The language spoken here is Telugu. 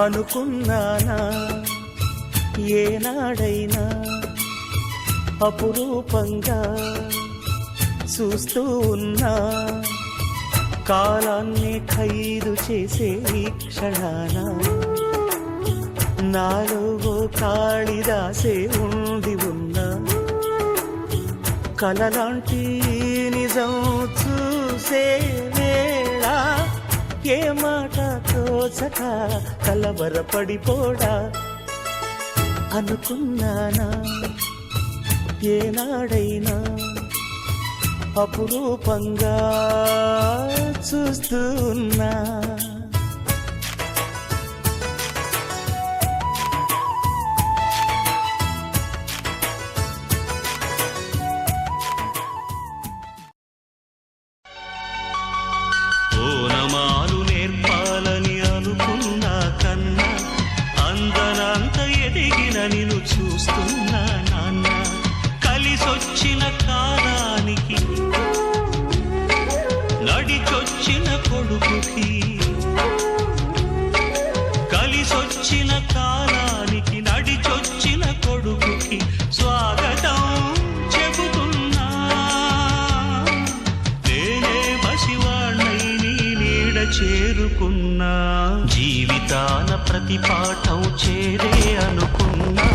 అనుకున్నానా ఏనాడైనా అపురూపంగా చూస్తూ ఉన్నా కాలాన్ని ఖైదు చేసే ఈ క్షణాన నాలో కాళిదాసే ఉండి ఉన్నా కలలాంటి నిజం చూసే వేళ ఏ మాట తోచక కలవరపడిపోడా అనుకున్నానా ఏనాడైనా అపురూపంగా చూస్తున్నా ఓనమాలు నేర్పాలని అనుకున్నా కన్నా అందనంత ఎదిగిన నిన్ను చూస్తున్నా నాన్న కలిసొచ్చిన కాలానికి నడిచొచ్చిన కొడుకుకి కలిసొచ్చిన కాలానికి నడిచొచ్చిన కొడుకుకి స్వాగతం చెబుతున్నా నేనే పసివాణ్ణై నీ నీడ చేరుకున్నా జీవితాన ప్రతి పాఠం చేరే అనుకున్నా